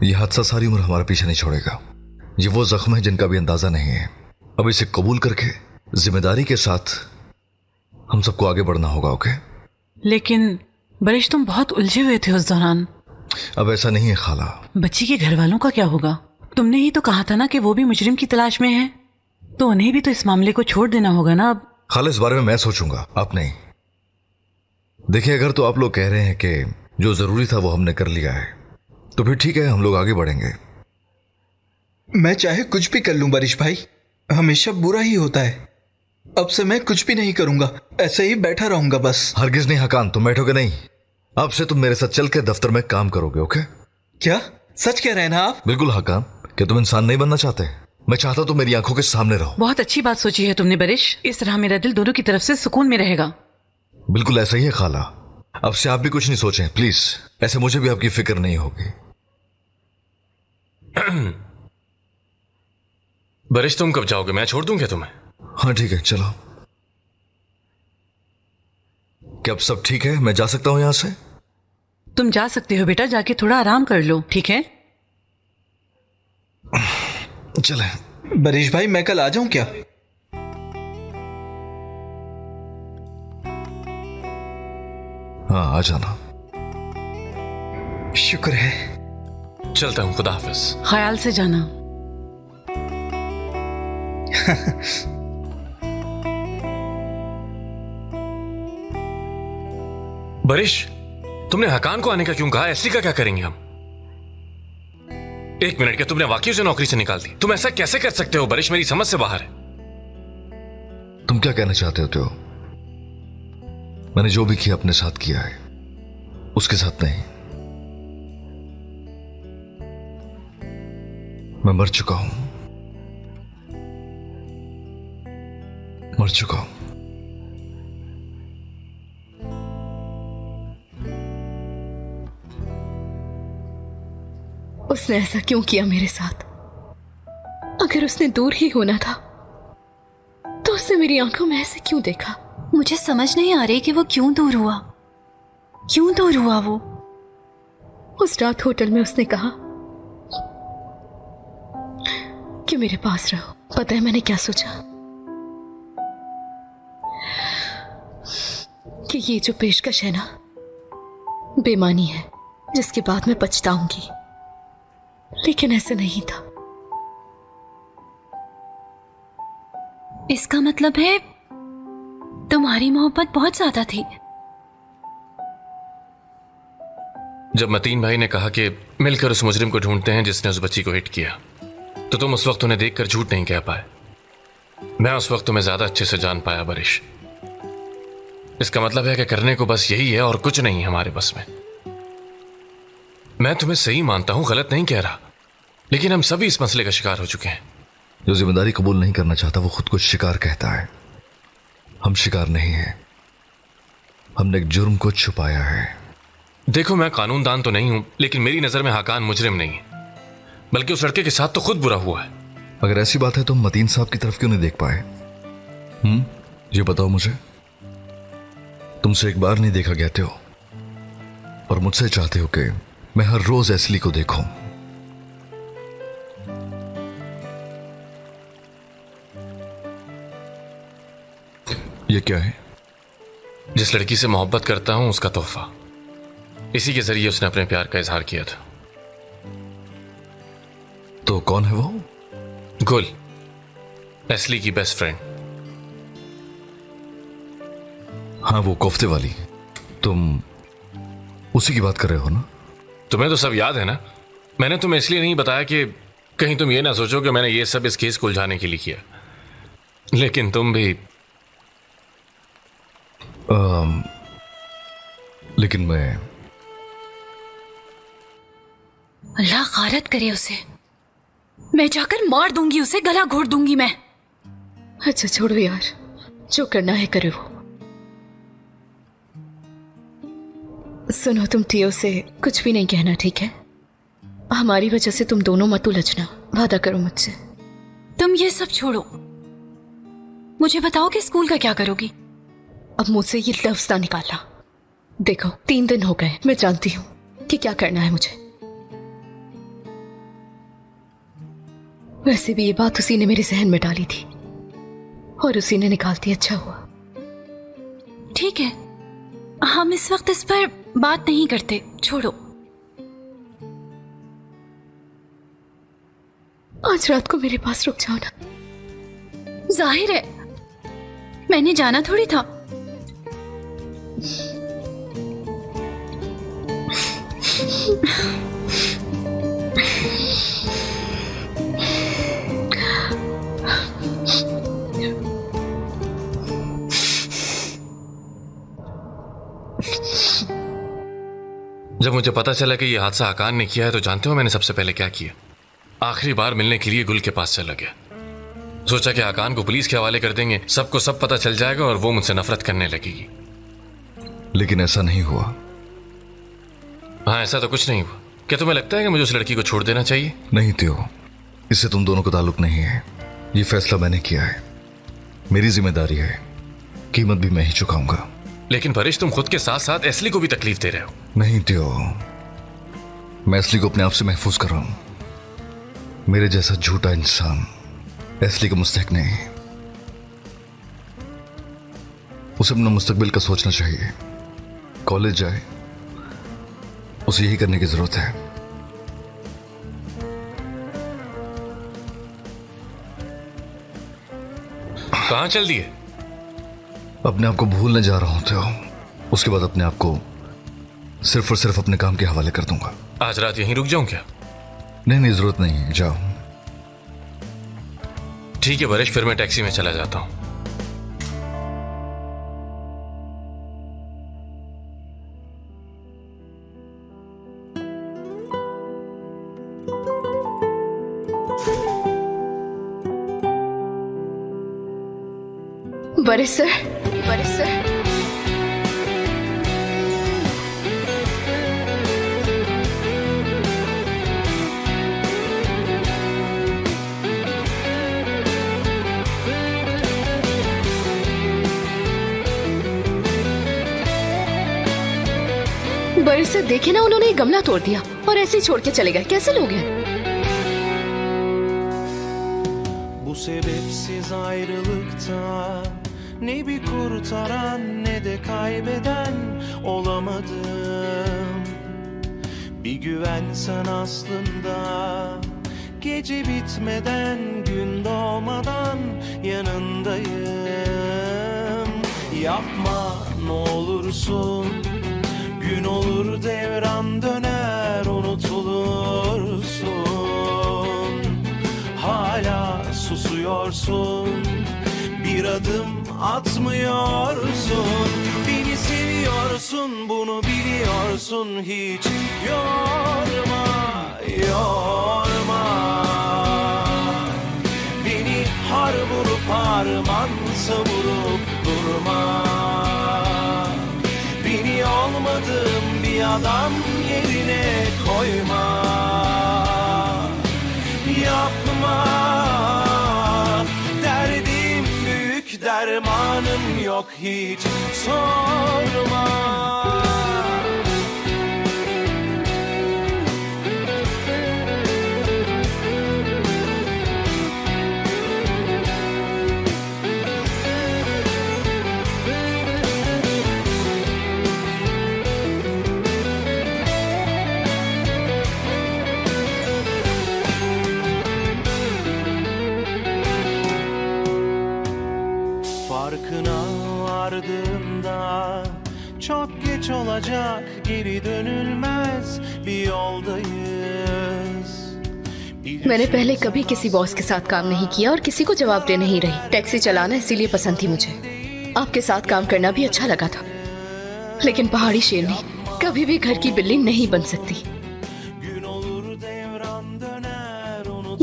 ये हादसा सारी उम्र हमारा पीछे नहीं छोड़ेगा। ये वो जख्म है जिनका भी अंदाजा नहीं है। अब इसे कबूल करके जिम्मेदारी के साथ हम सबको आगे बढ़ना होगा। ओके? लेकिन बरिश, तुम बहुत उलझे हुए थे उस दौरान। अब ऐसा नहीं है खाला। बच्ची के घर वालों का क्या होगा? तुमने ही तो कहा था ना कि वो भी मुजरिम की तलाश में है, तो उन्हें भी तो इस मामले को छोड़ देना होगा ना। अब खाला, इस बारे में मैं सोचूंगा, आप नहीं। देखिए, अगर तो आप लोग कह रहे हैं कि जो जरूरी था वो हमने कर लिया है, तो फिर ठीक है, हम लोग आगे बढ़ेंगे। मैं चाहे कुछ भी कर लूं बरिश भाई, हमेशा बुरा ही होता है। अब से मैं कुछ भी नहीं करूंगा, ऐसे ही बैठा रहूंगा बस। हरगिज नहीं हकान, तुम बैठोगे नहीं। अब से तुम मेरे साथ चल के दफ्तर में काम करोगे। ओके? क्या सच कह रहे हैं ना आप? बिल्कुल हकान। क्या तुम इंसान नहीं बनना चाहते? मैं चाहता हूं तुम मेरी आंखों के सामने रहो। बहुत अच्छी बात सोची है तुमने बरिश। इस तरह मेरा दिल दोनों की तरफ से सुकून में रहेगा। बिल्कुल ऐसा ही है खाला। अब से आप भी कुछ नहीं सोचें प्लीज। ऐसे मुझे भी आपकी फिक्र नहीं होगी। बरिश, तुम कब जाओगे? मैं छोड़ दूं क्या तुम्हें? हाँ ठीक है, चलो। क्या अब सब ठीक है? मैं जा सकता हूं यहां से? तुम जा सकते हो बेटा, जाके थोड़ा आराम कर लो, ठीक है? चले। बरिश भाई, मैं कल आ जाऊं क्या? हाँ, आ जाना। शुक्र है। चलता हूं, खुदा हाफिज। ख्याल से जाना। बरिश, तुमने हकान को आने का क्यों कहा? ऐसी का क्या करेंगे हम? एक मिनट, क्या तुमने वाकई उसे नौकरी से निकाल दी? तुम ऐसा कैसे कर सकते हो बरिश? मेरी समझ से बाहर है। तुम क्या कहना चाहते हो? मैंने जो भी किया अपने साथ किया है, उसके साथ नहीं। मैं मर चुका हूं, मर चुका हूं। उसने ऐसा क्यों किया मेरे साथ? अगर उसने दूर ही होना था तो उसने मेरी आंखों में ऐसे क्यों देखा? मुझे समझ नहीं आ रही कि वो क्यों दूर हुआ। क्यों दूर हुआ वो? उस रात होटल में उसने कहा कि मेरे पास रहो। पता है मैंने क्या सोचा? कि ये जो पेशकश है ना, बेमानी है जिसके बाद मैं पछताऊंगी। लेकिन ऐसे नहीं था। इसका मतलब है तुम्हारी मोहब्बत बहुत ज्यादा थी। जब मतीन भाई ने कहा कि मिलकर उस मुजरिम को ढूंढते हैं जिसने उस बच्ची को हिट किया, तो तुम उस वक्त उन्हें देखकर झूठ नहीं कह पाए। मैं उस वक्त तुम्हें ज्यादा अच्छे से जान पाया बरिश। इसका मतलब है कि करने को बस यही है और कुछ नहीं हमारे बस में। मैं तुम्हें सही मानता हूं, गलत नहीं कह रहा, लेकिन हम सभी इस मसले का शिकार हो चुके हैं। जो जिम्मेदारी कबूल नहीं करना चाहता वो खुद को शिकार कहता है। हम शिकार नहीं है, हमने एक जुर्म को छुपाया है। देखो, मैं कानूनदान तो नहीं हूं, लेकिन मेरी नजर में हकान मुजरिम नहीं है, बल्कि उस लड़के के साथ तो खुद बुरा हुआ है। अगर ऐसी बात है तो हम मतीन साहब की तरफ क्यों नहीं देख पाए? ये बताओ मुझे। तुमसे एक बार नहीं देखा कहते हो और मुझसे चाहते हो कि मैं हर रोज एसली को देखूं। ये क्या है? जिस लड़की से मोहब्बत करता हूं उसका तोहफा। इसी के जरिए उसने अपने प्यार का इजहार किया था। तो कौन है वो? गुल, एसली की बेस्ट फ्रेंड। हाँ, वो कोफ्ते वाली। तुम उसी की बात कर रहे हो ना? तुम्हें तो सब याद है ना? मैंने तुम्हें इसलिए नहीं बताया कि कहीं तुम ये ना सोचो कि मैंने ये सब इस केस को उलझाने के लिए किया। लेकिन तुम भी लेकिन मैं अल्लाह गारत करे उसे। मैं जाकर मार दूंगी उसे, गला घोट दूंगी मैं। अच्छा छोड़ो यार, जो करना है करो। सुनो, तुम टियो से कुछ भी नहीं कहना, ठीक है? हमारी वजह से तुम दोनों मत उलझना, वादा करो मुझसे। तुम ये सब छोड़ो, मुझे बताओ कि स्कूल का क्या करोगी? अब मुझसे ये लफ्ज ना निकालना। देखो, 3 दिन हो गए, मैं जानती हूं कि क्या करना है मुझे। वैसे भी ये बात उसी ने मेरे जहन में डाली थी और उसी ने निकाल दी। अच्छा हुआ। ठीक है, हम इस वक्त इस पर बात नहीं करते, छोड़ो। आज रात को मेरे पास रुक जाओ ना। जाहिर है, मैंने जाना थोड़ी था। जब मुझे पता चला कि यह हादसा आकान ने किया है तो जानते हो मैंने सबसे पहले क्या किया? आखिरी बार मिलने के लिए गुल के पास चला गया। सोचा कि आकान को पुलिस के हवाले कर देंगे, सबको सब पता चल जाएगा और वो मुझसे नफरत करने लगेगी। लेकिन ऐसा नहीं हुआ। हाँ, ऐसा तो कुछ नहीं हुआ। क्या तुम्हें लगता है कि मुझे उस लड़की को छोड़ देना चाहिए? नहीं त्यो, इससे तुम दोनों का ताल्लुक नहीं है। ये फैसला मैंने किया है, मेरी जिम्मेदारी है, कीमत भी मैं ही चुकाऊंगा। लेकिन परेश, तुम खुद के साथ साथ एस्ली को भी तकलीफ दे रहे हो। नहीं त्यो, मैं एस्ली को अपने आप से महफूज कर रहा हूं। मेरे जैसा झूठा इंसान एस्ली का मुस्तहक नहीं। उसे अपना मुस्तकबिल का सोचना चाहिए। कॉलेज जाए, उसे यही करने की जरूरत है। कहां चल दिए? अपने आप को भूलने जा रहा हूं त्यो। उसके बाद अपने आप को सिर्फ और सिर्फ अपने काम के हवाले कर दूंगा। आज रात यहीं रुक जाऊं क्या? नहीं, जरूरत नहीं है, जाओ। ठीक है परेश, फिर मैं टैक्सी में चला जाता हूं। बरिश सर, बरिश सर। बरिश सर, देखे ना, उन्होंने एक गमला तोड़ दिया और ऐसे ही छोड़ के चले गए। कैसे लोग हैं? Bu sebepsiz ayrılıkta ne bir kurtaran ne de kaybeden olamadım. Bir güvensen aslında gece bitmeden gün doğmadan yanındayım. Yapma ne olursun, gün olur devran döner unutulursun. Hala susuyorsun, bir adım atmıyorsun. Beni seviyorsun, bunu biliyorsun. Hiç yorma, yorma. Beni har vurup harman savurup durma. Beni olmadığım bir adam yerine koyma. Yapma, derdim büyük, dermanım yok, hiç sorma. Farkına vardığımda çok geç olacak, geri dönülmez bir yoldayız. मैंने पहले कभी किसी boss के साथ काम नहीं किया और किसी को जवाब दे नहीं रही। टैक्सी चलाना इसीलिए पसंद थी मुझे। आपके साथ काम करना भी अच्छा लगा था, लेकिन पहाड़ी शेरनी कभी भी घर की बिल्ली नहीं बन सकती।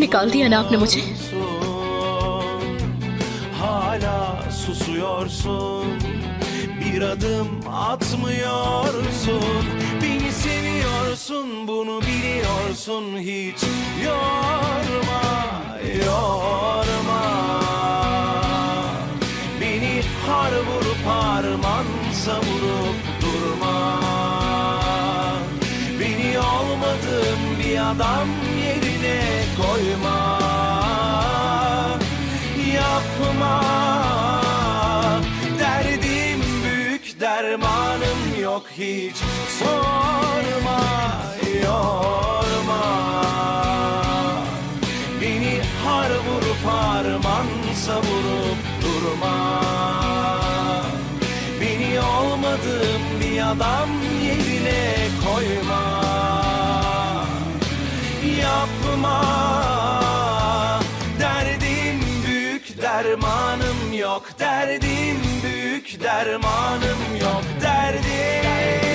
निकाल दिया ना आपने मुझे। Hala susuyorsun, bir adım atmıyorsun. Beni seviyorsun, bunu biliyorsun. Hiç yorma, yorma. Beni har vurup harman savurup durma. Beni olmadığım bir adam yerine koyma. yapma. Derdim büyük, dermanım yok hiç. Sorma, yorma. Beni har vurup harman savurup durma. Beni olmadığım bir adam yerine koyma. Yapma. Derdim büyük, dermanım yok. Derdim büyük, dermanım yok. Derdim